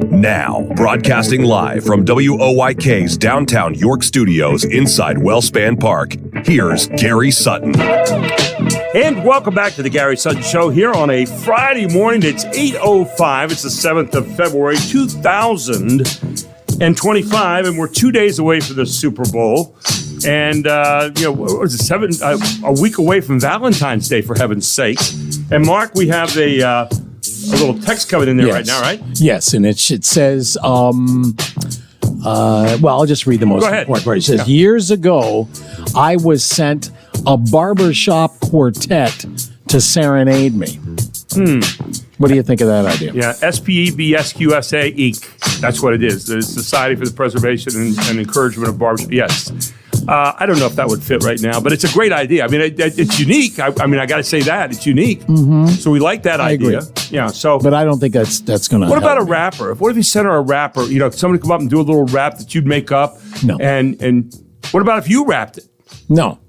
Now, broadcasting live from WOYK's downtown York studios inside Wellspan Park, here's Gary Sutton. And welcome back to the Gary Sutton Show here on a Friday morning. It's 8:05. It's the 7th of February, 2025, and we're 2 days away from the Super Bowl. And, what was it, a week away from Valentine's Day, for heaven's sake. And, Mark, we have a little text coming in there right now, right? Yes, and it says, I'll just read the most important part. It says, years ago, I was sent a barbershop quartet to serenade me. What do you think of that idea? Yeah, SPEBSQSA Inc. That's what it is. The Society for the Preservation and Encouragement of Barbershop. Yes. I don't know if that would fit right now, but it's a great idea. I mean, it's unique. I got to say that. It's unique. Mm-hmm. So we like that idea. Agree. Yeah. So, but I don't think that's going to What about a rapper? What if you sent her a rapper? Somebody come up and do a little rap that you'd make up? No. And what about if you rapped it? No.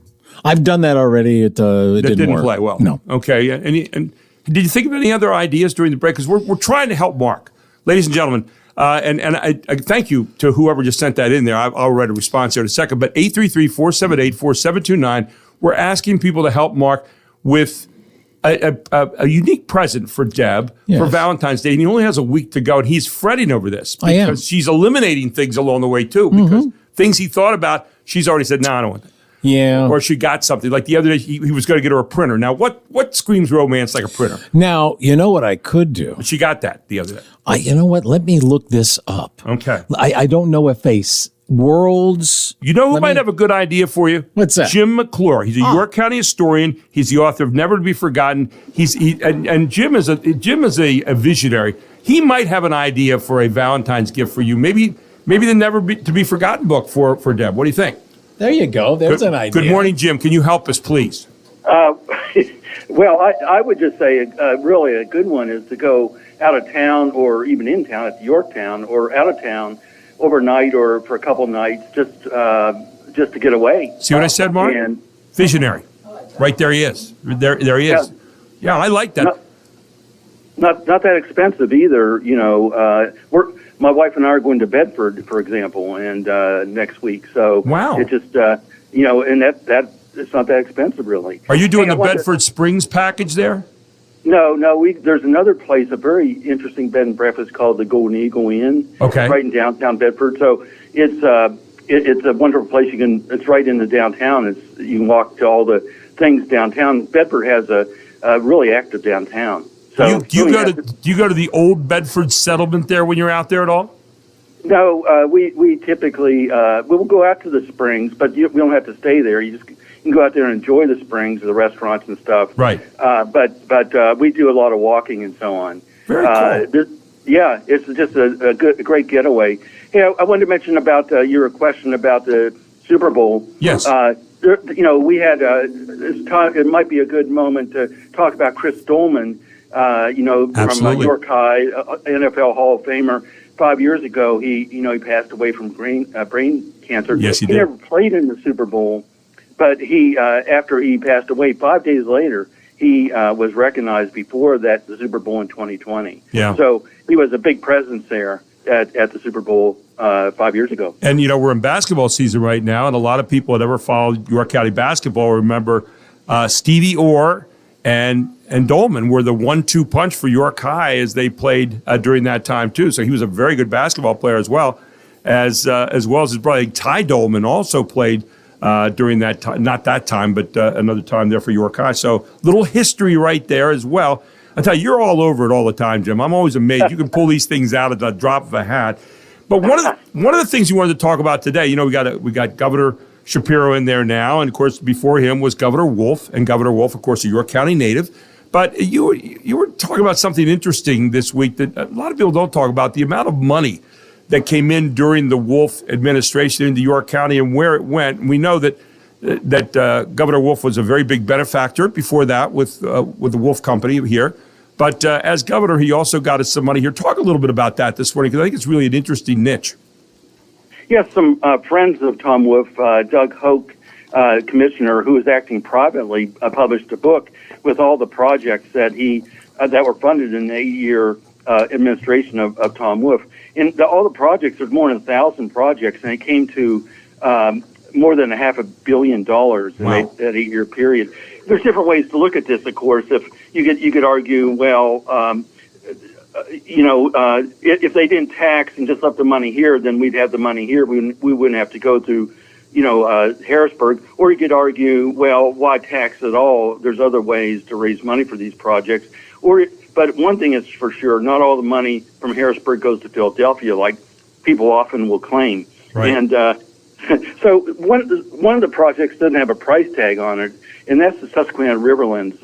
I've done that already. It didn't work. Play well. No. Okay. And did you think of any other ideas during the break? Because we're trying to help Mark. Ladies and gentlemen, and I thank you to whoever just sent that in there. I'll write a response there in a second. But 833-478-4729, we're asking people to help Mark with a unique present for Deb for Valentine's Day. And he only has a week to go, and he's fretting over this because she's eliminating things along the way, too. Because things he thought about, she's already said, no, I don't want that. Yeah. Or she got something. Like the other day, he was going to get her a printer. Now, what screams romance like a printer? Now, you know what I could do? But she got that the other day. You know what? Let me look this up. Okay. I don't know if worlds... You know who might have a good idea for you? What's that? Jim McClure. He's a York County historian. He's the author of Never to Be Forgotten. And Jim is a visionary. He might have an idea for a Valentine's gift for you. Maybe the Never to Be Forgotten book for Deb. What do you think? There you go. There's an idea. Good morning, Jim. Can you help us, please? Well, I would just say really a good one is to go out of town or even in town at Yorktown or out of town overnight or for a couple nights just to get away. See what I said, Mark? Visionary. Right there he is. There he is. Yeah, I like that. Not that expensive either. My wife and I are going to Bedford, for example, and next week. So it's just and that it's not that expensive really. Are you doing the Bedford Springs package there? No. There's another place, a very interesting bed and breakfast called the Golden Eagle Inn. Okay. Right in downtown Bedford. So it's a wonderful place. It's right in the downtown. You can walk to all the things downtown. Bedford has a really active downtown. So do you go to the old Bedford settlement there when you're out there at all? No, we typically we'll go out to the springs, but we don't have to stay there. You can go out there and enjoy the springs, the restaurants and stuff. Right. But we do a lot of walking and so on. Very cool. It's just a great getaway. Hey, I wanted to mention about your question about the Super Bowl. Yes. We had it might be a good moment to talk about Chris Dolman. From York High, NFL Hall of Famer. 5 years ago, he passed away from brain cancer. Yes, he did. He never played in the Super Bowl, but he after he passed away, 5 days later, he was recognized before the Super Bowl in 2020. Yeah. So he was a big presence there at the Super Bowl 5 years ago. And we're in basketball season right now, and a lot of people that ever followed York County basketball remember Stevie Orr and Dolman were the 1-2 punch for York High as they played during that time too. So he was a very good basketball player as well as his brother Ty Dolman also played during that time. Not that time, but another time there for York High. So little history right there as well. I tell you, you're all over it all the time, Jim. I'm always amazed. You can pull these things out at the drop of a hat. But one of the things you wanted to talk about today, we got Governor Shapiro in there now, and of course before him was Governor Wolf, and Governor Wolf, of course, a York County native. But you were talking about something interesting this week that a lot of people don't talk about, the amount of money that came in during the Wolf administration into York County and where it went. And we know that Governor Wolf was a very big benefactor before that with the Wolf Company here. But as governor, he also got us some money here. Talk a little bit about that this morning, because I think it's really an interesting niche. Yes, some friends of Tom Wolf, Doug Hoke, commissioner, who is acting privately, published a book with all the projects that he that were funded in the 8-year administration of Tom Wolf. And all the projects, there's more than 1,000 projects, and it came to more than $500 million in that 8-year period. There's different ways to look at this, of course. If you could argue, well, if they didn't tax and just left the money here, then we'd have the money here. We wouldn't have to go through, Harrisburg. Or you could argue, well, why tax at all? There's other ways to raise money for these projects. But one thing is for sure, not all the money from Harrisburg goes to Philadelphia, like people often will claim. Right. And so one of the projects doesn't have a price tag on it, and that's the Susquehanna Riverlands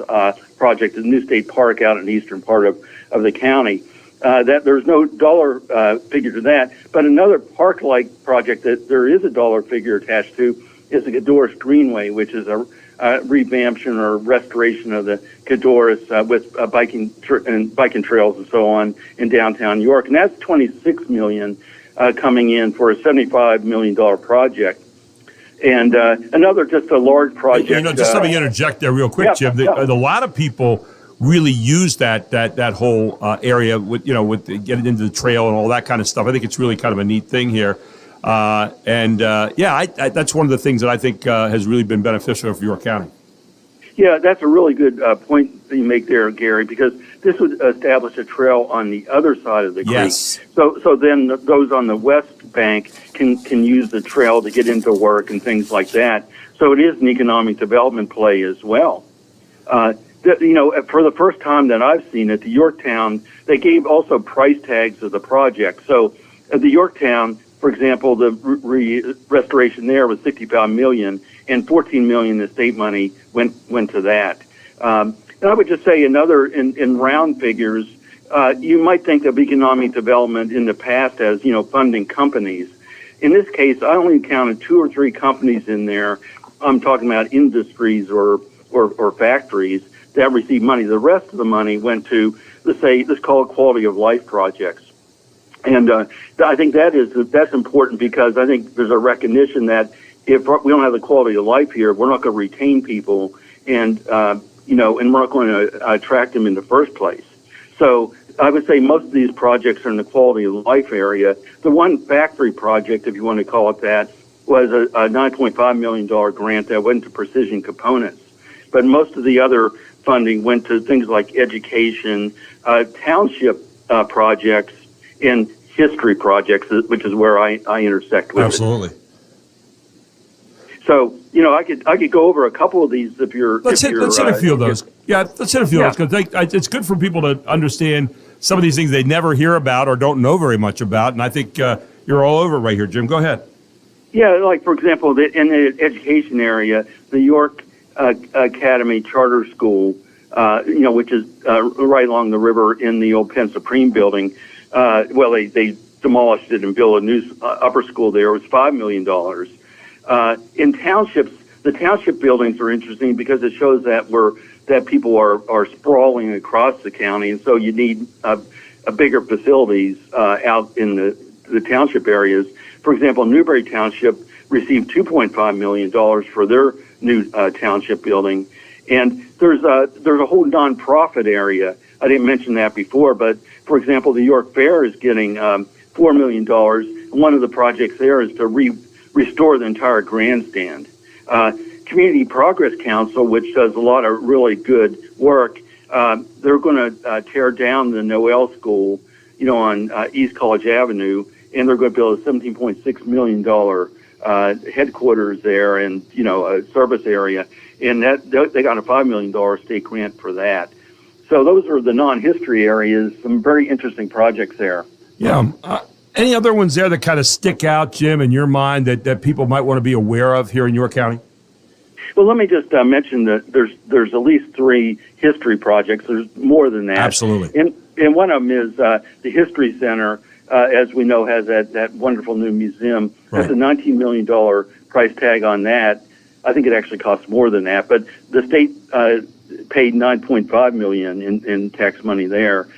project, the new state park out in the eastern part of the county. That there's no dollar figure to that, but another park-like project that there is a dollar figure attached to is the Cadorus Greenway, which is a revamption or restoration of the Cadorus with biking trails and so on in downtown York, and that's $26 million coming in for a $75 million project. And another just a large project. Just let me interject there real quick, Jim. A lot of people really use that whole area with getting into the trail and all that kind of stuff. I think it's really kind of a neat thing here. That's one of the things that I think has really been beneficial for York County. Yeah, that's a really good point that you make there, Gary, because this would establish a trail on the other side of the creek. So then those on the west bank can use the trail to get into work and things like that. So it is an economic development play as well. For the first time that I've seen it, the Yorktown, they gave also price tags of the project. So at the Yorktown, for example, the restoration there was $65 million, and $14 million in state money went to that. And I would just say another in round figures. You might think of economic development in the past as funding companies. In this case, I only counted 2 or 3 companies in there. I'm talking about industries or factories that received money. The rest of the money went to, let's call it quality of life projects. And I think that's important because I think there's a recognition that if we don't have the quality of life here, we're not going to retain people, and and we're not going to attract them in the first place. So I would say most of these projects are in the quality of life area. The one factory project, if you want to call it that, was a $9.5 million grant that went to Precision Components. But most of the other funding went to things like education, township projects, and history projects, which is where I intersect with Absolutely. It. So, I could go over a couple of these if you're. Let's hit a few of those. Yeah, let's hit a few of those because it's good for people to understand some of these things they never hear about or don't know very much about. And I think you're all over it right here, Jim. Go ahead. Yeah, like for example, in the education area, the York Academy Charter School, which is right along the river in the old Penn Supreme building. They demolished it and built a new upper school there. It was $5 million. In townships, the township buildings are interesting because it shows that people are sprawling across the county, and so you need a bigger facilities out in the township areas. For example, Newberry Township received $2.5 million for their new township building, and there's a whole nonprofit area. I didn't mention that before, but for example, the York Fair is getting $4 million. One of the projects there is to restore the entire grandstand. Community Progress Council, which does a lot of really good work, they're going to tear down the Noel School, on East College Avenue, and they're going to build a $17.6 million headquarters there and a service area, and that they got a $5 million state grant for that. So those are the non-history areas. Some very interesting projects there. Yeah. Any other ones there that kind of stick out, Jim, in your mind that people might want to be aware of here in York County? Well, let me just mention that there's at least 3 history projects. There's more than that. Absolutely. And one of them is the History Center, as we know, has that wonderful new museum. Right. That's a $19 million price tag on that. I think it actually costs more than that, but the state paid $9.5 million in tax money there.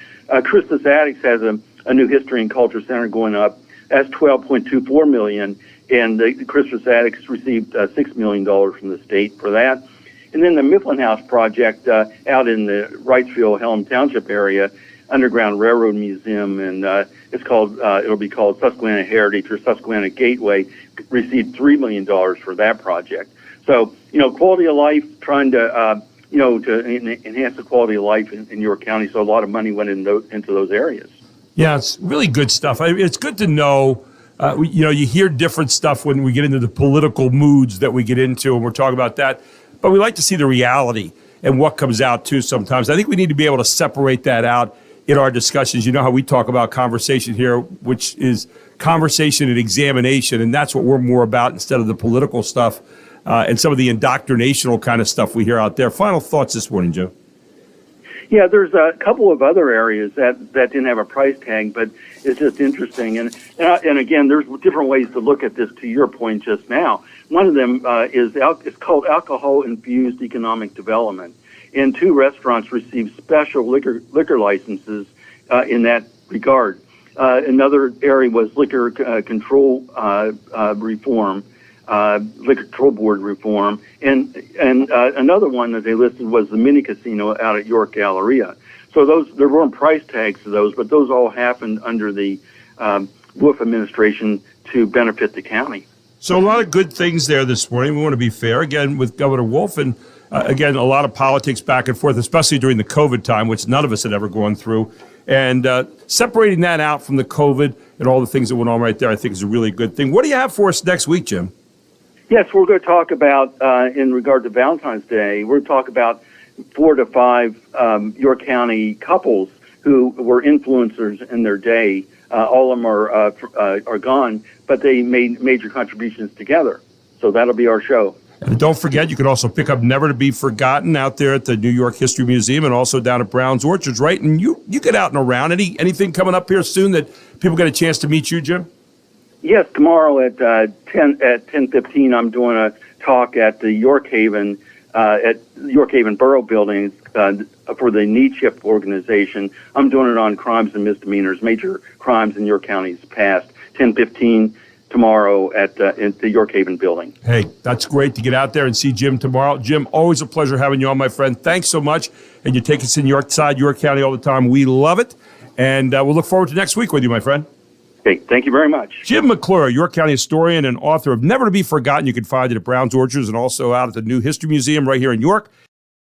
Christus Attucks has a new history and culture center going up. That's $12.24 million, and the Christus Attucks received $6 million from the state for that. And then the Mifflin House project out in the Wrightsville, Helm Township area, Underground Railroad Museum, and it'll be called Susquehanna Heritage or Susquehanna Gateway, received $3 million for that project. So, quality of life, trying to, to enhance the quality of life in York County. So a lot of money went into those areas. Yeah, it's really good stuff. It's good to know. You hear different stuff when we get into the political moods that we get into, and we're talking about that. But we like to see the reality and what comes out, too, sometimes. I think we need to be able to separate that out in our discussions. You know how we talk about conversation here, which is conversation and examination, and that's what we're more about instead of the political stuff and some of the indoctrinational kind of stuff we hear out there. Final thoughts this morning, Joe? Yeah, there's a couple of other areas that didn't have a price tag, but it's just interesting. And again, there's different ways to look at this, to your point just now. One of them it's called alcohol-infused economic development. And 2 restaurants received special liquor licenses in that regard. Another area was liquor control reform. Liquor Control Board reform, and another one that they listed was the mini casino out at York Galleria. So there weren't price tags to those, but those all happened under the Wolf administration to benefit the county. So a lot of good things there this morning. We want to be fair, again, with Governor Wolf, and again, a lot of politics back and forth, especially during the COVID time, which none of us had ever gone through. And separating that out from the COVID and all the things that went on right there, I think is a really good thing. What do you have for us next week, Jim? Yes, we're going to talk about, in regard to Valentine's Day, we're going to talk about 4 to 5 York County couples who were influencers in their day. All of them are gone, but they made major contributions together. So that'll be our show. And don't forget, you can also pick up Never to Be Forgotten out there at the New York History Museum and also down at Brown's Orchards, right? And you get out and around. Anything coming up here soon that people get a chance to meet you, Jim? Yes, tomorrow at 10:15, I'm doing a talk at the York Haven Borough Building for the NECHIP organization. I'm doing it on crimes and misdemeanors, major crimes in York County's past. 10:15 tomorrow at the York Haven Building. Hey, that's great to get out there and see Jim tomorrow. Jim, always a pleasure having you on, my friend. Thanks so much, and you take us in York County all the time. We love it, and we'll look forward to next week with you, my friend. Okay, thank you very much. Jim McClure, York County historian and author of Never to Be Forgotten. You can find it at Brown's Orchards and also out at the New History Museum right here in York.